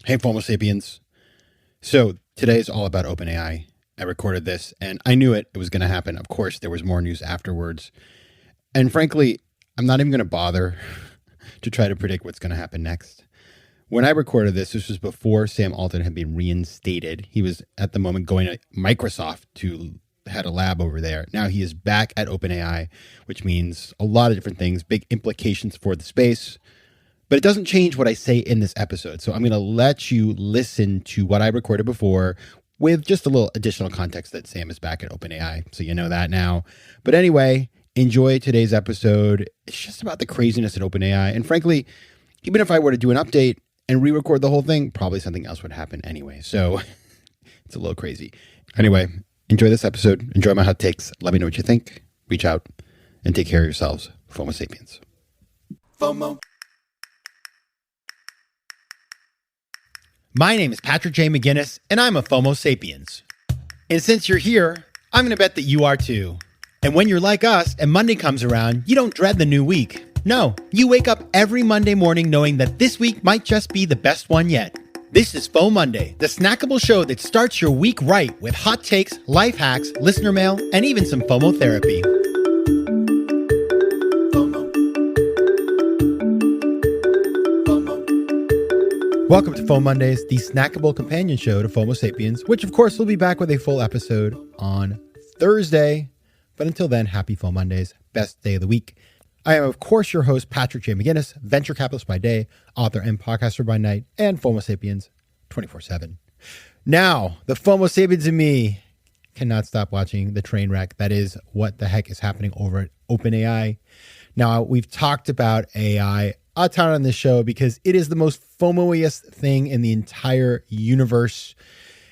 Hey, FOMO Sapiens. So today is all about OpenAI. I recorded this and I knew it was going to happen. Of course, there was more news afterwards. And frankly, I'm not even going to bother to try to predict what's going to happen next. When I recorded this was before Sam Altman had been reinstated. He was at the moment going to Microsoft to head a lab over there. Now he is back at OpenAI, which means a lot of different things, big implications for the space. But it doesn't change what I say in this episode. So I'm going to let you listen to what I recorded before with just a little additional context that Sam is back at OpenAI. So you know that now. But anyway, enjoy today's episode. It's just about the craziness at OpenAI. And frankly, even if I were to do an update and re-record the whole thing, probably something else would happen anyway. So it's a little crazy. Anyway, enjoy this episode. Enjoy my hot takes. Let me know what you think. Reach out and take care of yourselves. FOMO Sapiens. FOMO. My name is Patrick J. McGinnis, and I'm a FOMO Sapiens. And since you're here, I'm going to bet that you are too. And when you're like us and Monday comes around, you don't dread the new week. No, you wake up every Monday morning knowing that this week might just be the best one yet. This is FOMOnday, the snackable show that starts your week right with hot takes, life hacks, listener mail, and even some FOMO therapy. Welcome to FOMOndays, the snackable companion show to FOMO Sapiens, which of course will be back with a full episode on Thursday. But until then, happy FOMOndays, best day of the week. I am, of course, your host, Patrick J. McGinnis, venture capitalist by day, author and podcaster by night, and FOMO Sapiens 24/7. Now, the FOMO Sapiens and me cannot stop watching the train wreck. That is what the heck is happening over at OpenAI. Now, we've talked about AI a ton on this show because it is the most FOMO-iest thing in the entire universe.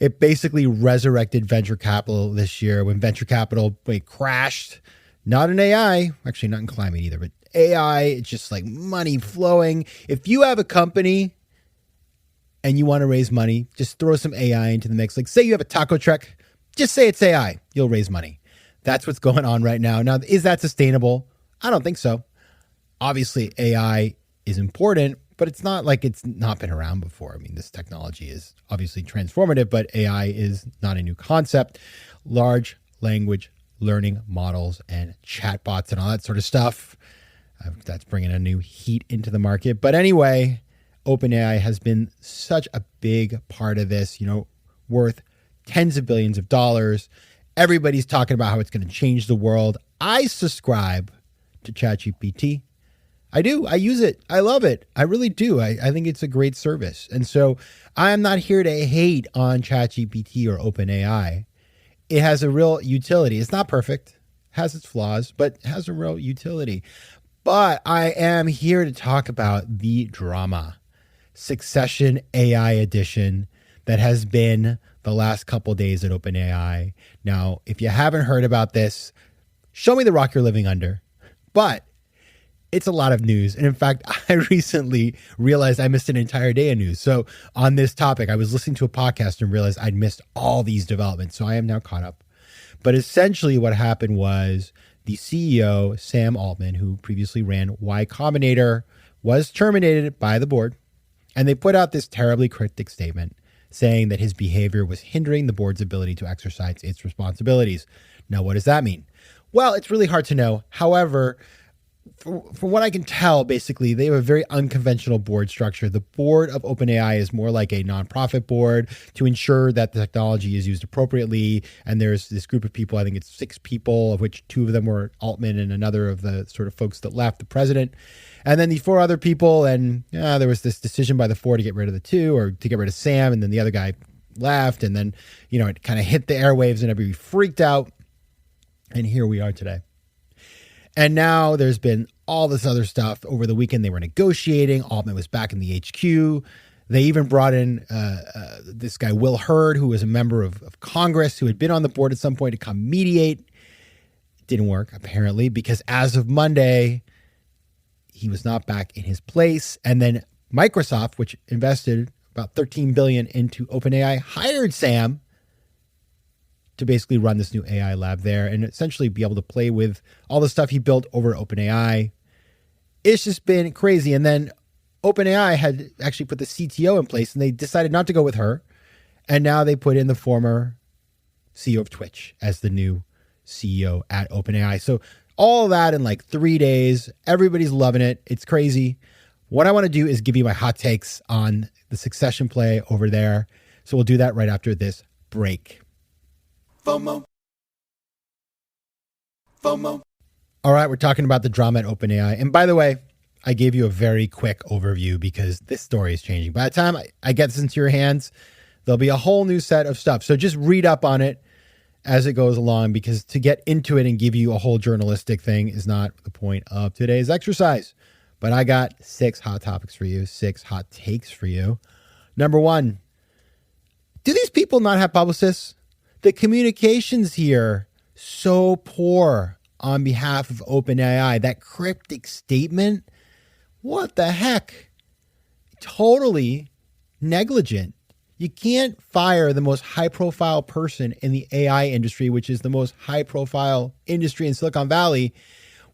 It basically resurrected venture capital this year when venture capital crashed. Not in AI, actually not in climate either, but AI, it's just like money flowing. If you have a company and you want to raise money, just throw some AI into the mix. Like say you have a taco truck, just say it's AI, you'll raise money. That's what's going on right now. Now, is that sustainable? I don't think so. Obviously, AI is important, but it's not like it's not been around before. I mean, this technology is obviously transformative, but AI is not a new concept. Large language learning models and chatbots and all that sort of stuff. That's bringing a new heat into the market. But anyway, OpenAI has been such a big part of this, worth tens of billions of dollars. Everybody's talking about how it's going to change the world. I subscribe to ChatGPT. I do. I use it. I love it. I really do. I think it's a great service. And so I'm not here to hate on ChatGPT or OpenAI. It has a real utility. It's not perfect, has its flaws, but has a real utility. But I am here to talk about the drama, Succession AI edition that has been the last couple days at OpenAI. Now, if you haven't heard about this, show me the rock you're living under. But it's a lot of news. And in fact, I recently realized I missed an entire day of news. So on this topic, I was listening to a podcast and realized I'd missed all these developments. So I am now caught up. But essentially what happened was the CEO, Sam Altman, who previously ran Y Combinator, was terminated by the board. And they put out this terribly cryptic statement saying that his behavior was hindering the board's ability to exercise its responsibilities. Now, what does that mean? Well, it's really hard to know. However, from what I can tell, basically, they have a very unconventional board structure. The board of OpenAI is more like a nonprofit board to ensure that the technology is used appropriately. And there's this group of people, I think it's 6 people, of which 2 of them were Altman and another of the sort of folks that left, the president. And then the 4 other people, and there was this decision by the 4 to get rid of the 2 or to get rid of Sam, and then the other guy left. And then, it kind of hit the airwaves and everybody freaked out. And here we are today. And now there's been all this other stuff. Over the weekend, they were negotiating. Altman was back in the HQ. They even brought in this guy, Will Hurd, who was a member of Congress, who had been on the board at some point to come mediate. It didn't work, apparently, because as of Monday, he was not back in his place. And then Microsoft, which invested about $13 billion into OpenAI, hired Sam to basically run this new AI lab there and essentially be able to play with all the stuff he built over at OpenAI. It's just been crazy. And then OpenAI had actually put the CTO in place and they decided not to go with her. And now they put in the former CEO of Twitch as the new CEO at OpenAI. So all that in like 3 days, everybody's loving it. It's crazy. What I want to do is give you my hot takes on the succession play over there. So we'll do that right after this break. FOMO. All right, we're talking about the drama at OpenAI. And by the way, I gave you a very quick overview because this story is changing. By the time I get this into your hands, there'll be a whole new set of stuff. So just read up on it as it goes along, because to get into it and give you a whole journalistic thing is not the point of today's exercise. But I got 6 hot topics for you, 6 hot takes for you. Number 1, do these people not have publicists? The communications here, so poor on behalf of OpenAI. That cryptic statement, what the heck? Totally negligent. You can't fire the most high-profile person in the AI industry, which is the most high-profile industry in Silicon Valley,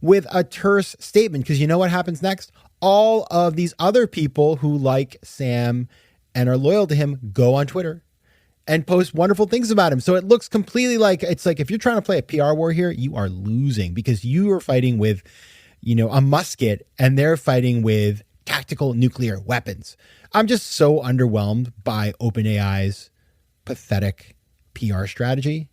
with a terse statement. Because you know what happens next? All of these other people who like Sam and are loyal to him go on Twitter and post wonderful things about him. So it looks completely like, it's like if you're trying to play a PR war here, you are losing because you are fighting with, a musket and they're fighting with tactical nuclear weapons. I'm just so underwhelmed by OpenAI's pathetic PR strategy.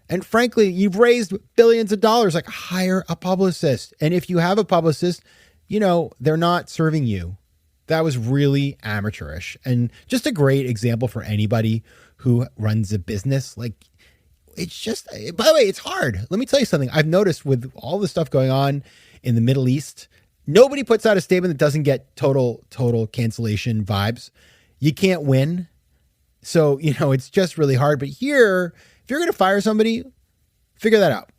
And frankly, you've raised billions of dollars, like hire a publicist. And if you have a publicist, they're not serving you. That was really amateurish and just a great example for anybody who runs a business. Like, it's just, by the way, it's hard. Let me tell you something. I've noticed with all the stuff going on in the Middle East, nobody puts out a statement that doesn't get total cancellation vibes. You can't win. So, it's just really hard. But here, if you're going to fire somebody, figure that out.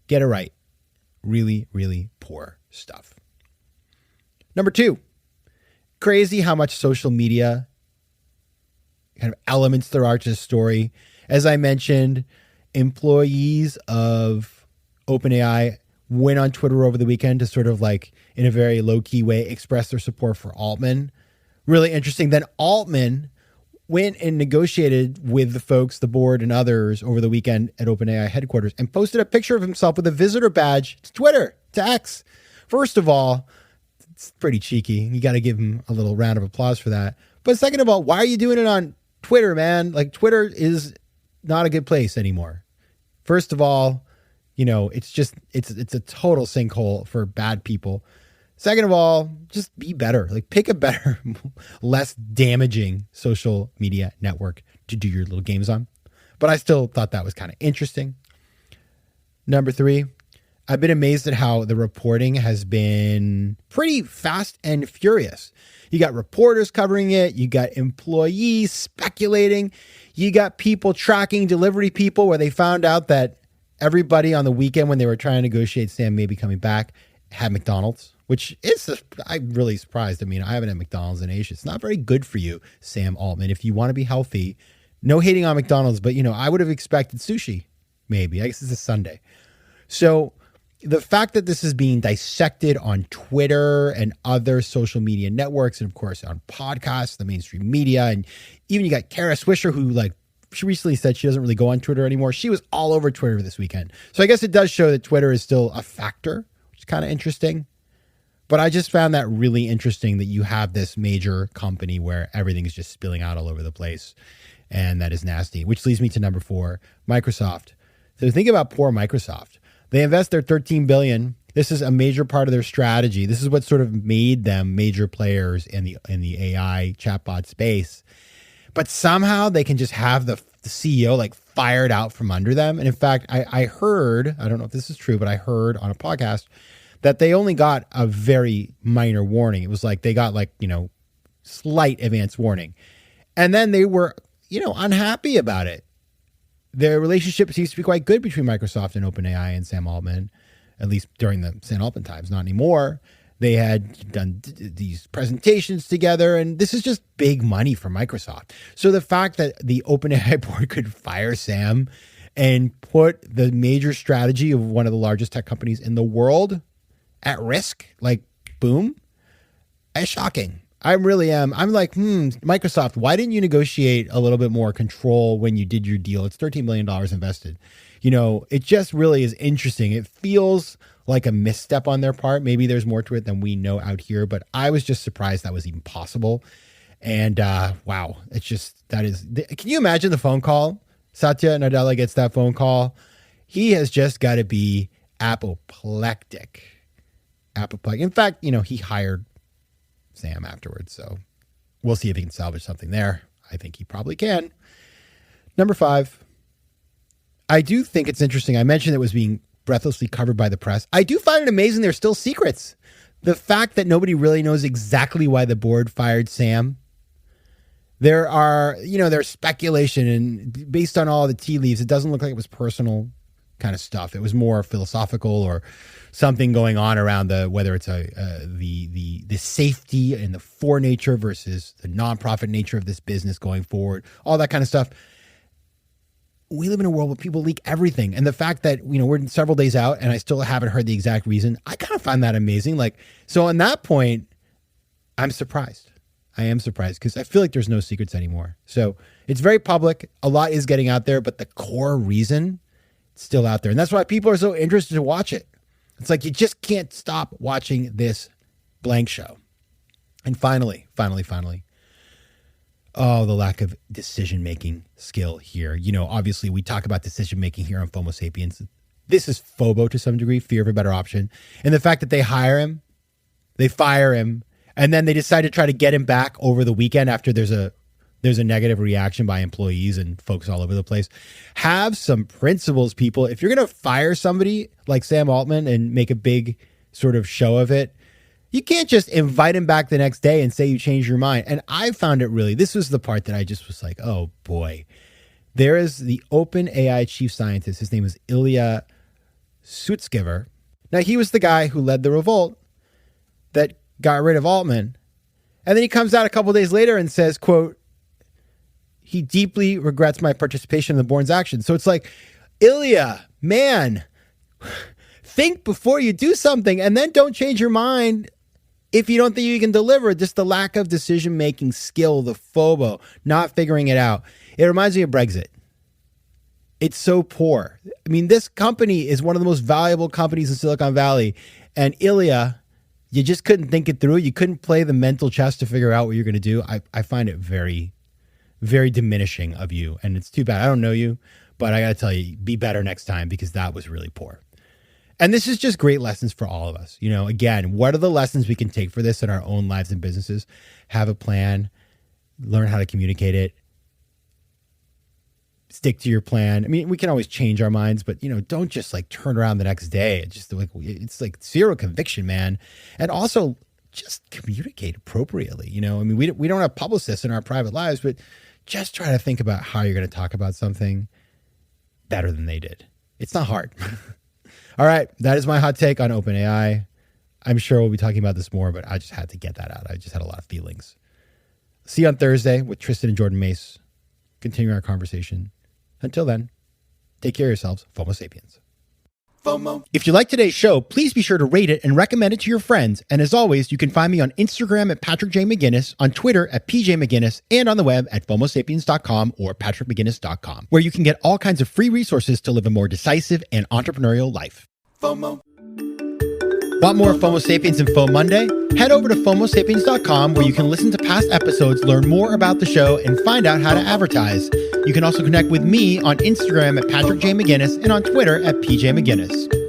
Get it right. Really, really poor stuff. Number 2, crazy how much social media kind of elements there are to the story. As I mentioned, employees of OpenAI went on Twitter over the weekend to sort of like, in a very low-key way, express their support for Altman. Really interesting. Then Altman went and negotiated with the folks, the board and others over the weekend at OpenAI headquarters and posted a picture of himself with a visitor badge to Twitter, to X. First of all, it's pretty cheeky. You got to give him a little round of applause for that. But second of all, why are you doing it on Twitter, man? Like, Twitter is not a good place anymore. First of all, it's a total sinkhole for bad people. Second of all, just be better. Like, pick a better, less damaging social media network to do your little games on. But I still thought that was kind of interesting. Number 3, I've been amazed at how the reporting has been pretty fast and furious. You got reporters covering it. You got employees speculating. You got people tracking delivery people where they found out that everybody on the weekend when they were trying to negotiate Sam maybe coming back had McDonald's, which is, I'm really surprised. I mean, I haven't had McDonald's in Asia. It's not very good for you, Sam Altman. If you want to be healthy, no hating on McDonald's, but I would have expected sushi, maybe. I guess it's a Sunday. So the fact that this is being dissected on Twitter and other social media networks, and of course on podcasts, the mainstream media, and even you got Kara Swisher, who she recently said she doesn't really go on Twitter anymore. She was all over Twitter this weekend. So I guess it does show that Twitter is still a factor, which is kind of interesting. But I just found that really interesting that you have this major company where everything is just spilling out all over the place. And that is nasty, which leads me to number 4, Microsoft. So think about poor Microsoft. They invest their $13 billion. This is a major part of their strategy. This is what sort of made them major players in the AI chatbot space. But somehow they can just have the CEO fired out from under them. And in fact, I heard, I don't know if this is true, but I heard on a podcast that they only got a very minor warning. It was like they got slight advance warning. And then they were, unhappy about it. Their relationship seems to be quite good between Microsoft and OpenAI and Sam Altman, at least during the Sam Altman times, not anymore. They had done these presentations together, and this is just big money for Microsoft. So the fact that the OpenAI board could fire Sam and put the major strategy of one of the largest tech companies in the world at risk, boom, is shocking. I really am. I'm like, Microsoft, why didn't you negotiate a little bit more control when you did your deal? It's $13 million invested. It just really is interesting. It feels like a misstep on their part. Maybe there's more to it than we know out here, but I was just surprised that was even possible. And wow, it's just, can you imagine the phone call? Satya Nadella gets that phone call. He has just got to be apoplectic. In fact, he hired Sam afterwards. So we'll see if he can salvage something there. I think he probably can. Number 5. I do think it's interesting. I mentioned it was being breathlessly covered by the press. I do find it amazing there's still secrets. The fact that nobody really knows exactly why the board fired Sam. There's speculation, and based on all the tea leaves, it doesn't look like it was personal kind of stuff. It was more philosophical or something going on around whether it's the safety and the for nature versus the nonprofit nature of this business going forward, all that kind of stuff. We live in a world where people leak everything. And the fact that, we're several days out and I still haven't heard the exact reason, I kind of find that amazing. So on that point, I'm surprised. I am surprised because I feel like there's no secrets anymore. So it's very public. A lot is getting out there, but the core reason, it's still out there. And that's why people are so interested to watch it. It's like you just can't stop watching this blank show. And finally, oh, the lack of decision-making skill here. Obviously we talk about decision-making here on FOMO Sapiens. This is FOBO to some degree, fear of a better option. And the fact that they hire him, they fire him, and then they decide to try to get him back over the weekend after there's a negative reaction by employees and folks all over the place. Have some principles, people. If you're going to fire somebody like Sam Altman and make a big sort of show of it, you can't just invite him back the next day and say you changed your mind. And I found this was the part that I just was like, oh boy. There is the OpenAI chief scientist. His name is Ilya Sutskever. Now, he was the guy who led the revolt that got rid of Altman. And then he comes out a couple of days later and says, quote, he deeply regrets my participation in the board's action. So it's like, Ilya, man, think before you do something, and then don't change your mind if you don't think you can deliver. Just the lack of decision-making skill, the FOBO, not figuring it out. It reminds me of Brexit. It's so poor. I mean, this company is one of the most valuable companies in Silicon Valley. And Ilya, you just couldn't think it through. You couldn't play the mental chess to figure out what you're going to do. I find it very, very diminishing of you. And it's too bad. I don't know you, but I got to tell you, be better next time because that was really poor. And this is just great lessons for all of us. Again, what are the lessons we can take for this in our own lives and businesses? Have a plan, learn how to communicate it, stick to your plan. I mean, we can always change our minds, but don't just turn around the next day. It's like zero conviction, man. And also just communicate appropriately. We don't have publicists in our private lives, but just try to think about how you're going to talk about something better than they did. It's not hard. All right. That is my hot take on OpenAI. I'm sure we'll be talking about this more, but I just had to get that out. I just had a lot of feelings. See you on Thursday with Tristan and Jordan Mace, continuing our conversation. Until then, take care of yourselves. FOMO Sapiens. FOMO. If you like today's show, please be sure to rate it and recommend it to your friends. And as always, you can find me on Instagram at Patrick J. McGinnis, on Twitter at PJ McGinnis, and on the web at FOMOSapiens.com or PatrickMcGinnis.com, where you can get all kinds of free resources to live a more decisive and entrepreneurial life. FOMO. Want more FOMO Sapiens and FOMOnday? Head over to FOMOSapiens.com where you can listen to past episodes, learn more about the show, and find out how to advertise. You can also connect with me on Instagram at Patrick J. McGinnis and on Twitter at PJ McGinnis.